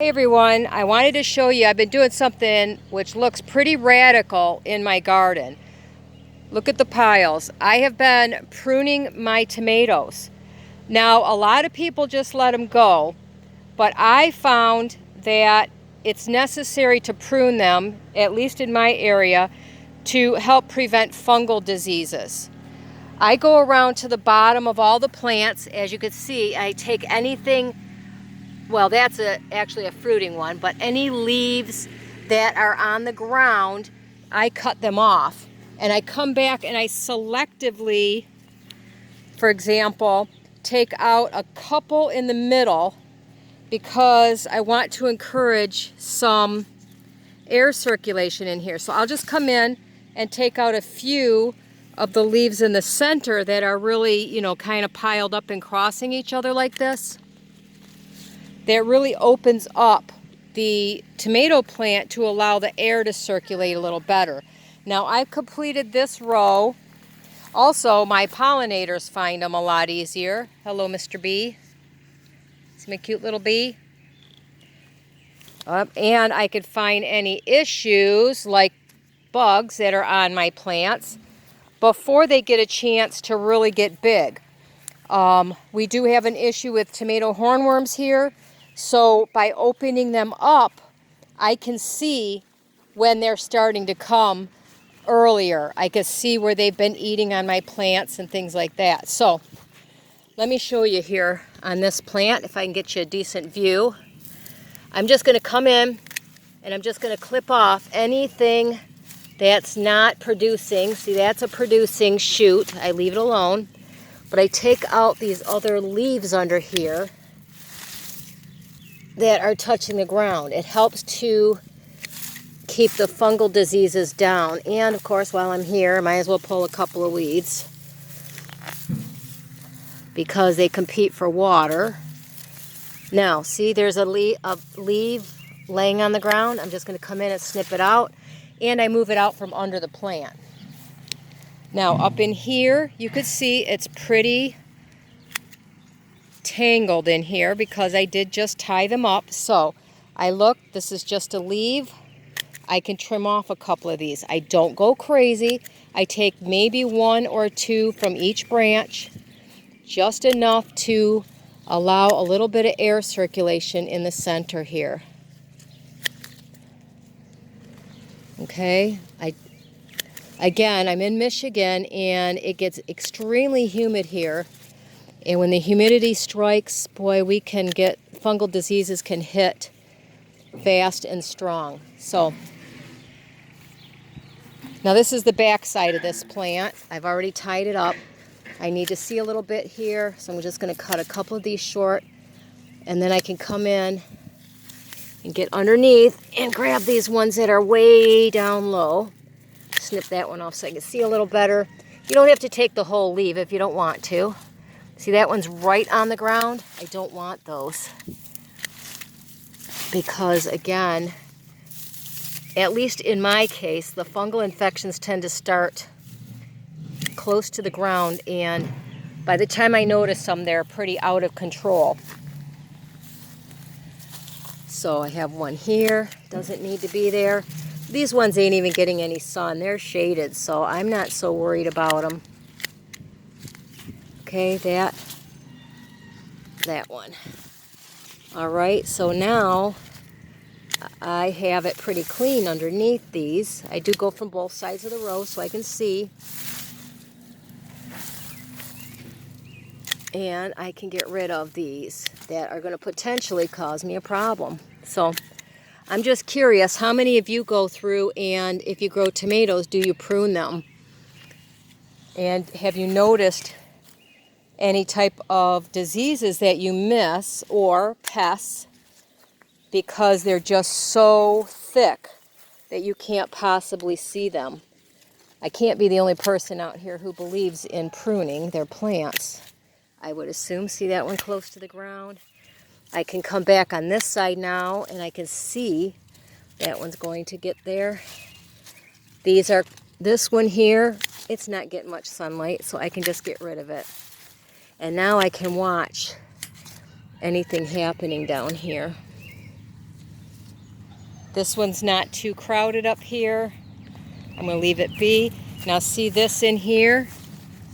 Hey everyone, I wanted to show you, I've been doing something which looks pretty radical in my garden. Look at the piles. I have been pruning my tomatoes. Now, a lot of people just let them go, but I found that it's necessary to prune them, at least in my area, to help prevent fungal diseases. I go around to the bottom of all the plants. As you can see, I take anything. Well, that's actually a fruiting one, but any leaves that are on the ground, I cut them off. And I come back and I selectively, for example, take out a couple in the middle because I want to encourage some air circulation in here. So I'll just come in and take out a few of the leaves in the center that are really, kind of piled up and crossing each other like this. That really opens up the tomato plant to allow the air to circulate a little better. Now I've completed this row. Also, my pollinators find them a lot easier. Hello, Mr. Bee. See my cute little bee? And I could find any issues like bugs that are on my plants before they get a chance to really get big. We do have an issue with tomato hornworms here. So by opening them up, I can see when they're starting to come earlier. I can see where they've been eating on my plants and things like that. So let me show you here on this plant, if I can get you a decent view. I'm just going to come in and I'm just going to clip off anything that's not producing. See, that's a producing shoot. I leave it alone. But I take out these other leaves under here that are touching the ground. It helps to keep the fungal diseases down. And of course, while I'm here, I might as well pull a couple of weeds because they compete for water. Now, see, there's a leaf laying on the ground. I'm just going to come in and snip it out, and I move it out from under the plant. Now, up in here, you could see it's pretty tangled in here because I did just tie them up. So I look, this is just a leaf. I can trim off a couple of these. I don't go crazy. I take maybe one or two from each branch, just enough to allow a little bit of air circulation in the center here. Okay, Again, I'm in Michigan and it gets extremely humid here. And when the humidity strikes, boy, we can get fungal diseases can hit fast and strong. So now this is the back side of this plant. I've already tied it up. I need to see a little bit here, so I'm just going to cut a couple of these short, and then I can come in and get underneath and grab these ones that are way down low. Snip that one off so I can see a little better. You don't have to take the whole leaf if you don't want to. See, that one's right on the ground. I don't want those because, again, at least in my case, the fungal infections tend to start close to the ground, and by the time I notice them, they're pretty out of control. So I have one here, doesn't need to be there. These ones ain't even getting any sun. They're shaded, so I'm not so worried about them. Okay, that one. All right, so now I have it pretty clean underneath these. I do go from both sides of the row so I can see. And I can get rid of these that are going to potentially cause me a problem. So I'm just curious, how many of you go through and if you grow tomatoes, do you prune them? And have you noticed any type of diseases that you miss or pests because they're just so thick that you can't possibly see them? I can't be the only person out here who believes in pruning their plants, I would assume. See that one close to the ground? I can come back on this side now and I can see that one's going to get there. This one here, it's not getting much sunlight, so I can just get rid of it. And now I can watch anything happening down here. This one's not too crowded up here. I'm going to leave it be. Now see this in here?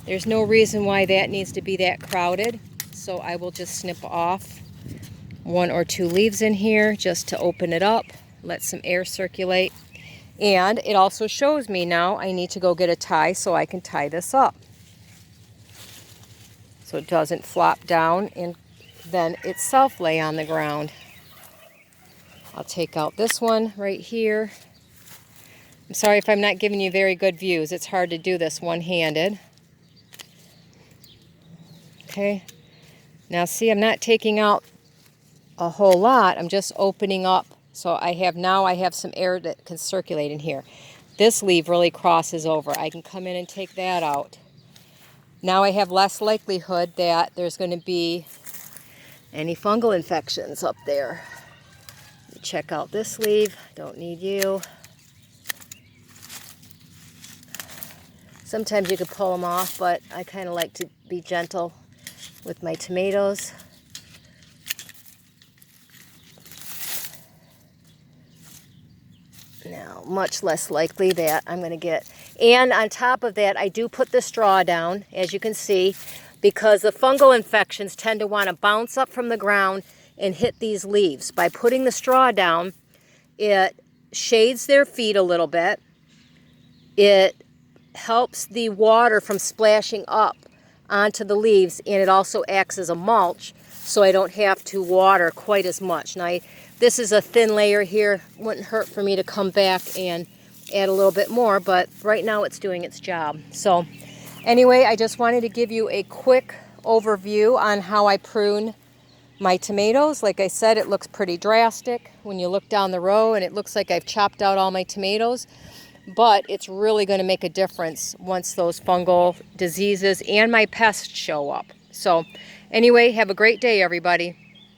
There's no reason why that needs to be that crowded. So I will just snip off 1 or 2 leaves in here just to open it up, let some air circulate. And it also shows me now I need to go get a tie so I can tie this up, so it doesn't flop down and then itself lay on the ground. I'll take out this one right here. I'm sorry if I'm not giving you very good views. It's hard to do this one-handed. Okay. Now see, I'm not taking out a whole lot. I'm just opening up. So I have some air that can circulate in here. This leaf really crosses over. I can come in and take that out. Now I have less likelihood that there's going to be any fungal infections up there. Check out this leaf. Don't need you. Sometimes you could pull them off, but I kind of like to be gentle with my tomatoes. Now, much less likely that I'm going to get. And on top of that, I do put the straw down, as you can see, because the fungal infections tend to want to bounce up from the ground and hit these leaves. By putting the straw down, it shades their feet a little bit. It helps the water from splashing up onto the leaves, and it also acts as a mulch, so I don't have to water quite as much. Now, this is a thin layer here. Wouldn't hurt for me to come back and add a little bit more, but right now it's doing its job. So anyway, I just wanted to give you a quick overview on how I prune my tomatoes. Like I said, it looks pretty drastic when you look down the row, and it looks like I've chopped out all my tomatoes, but it's really going to make a difference once those fungal diseases and my pests show up. So anyway, have a great day, everybody.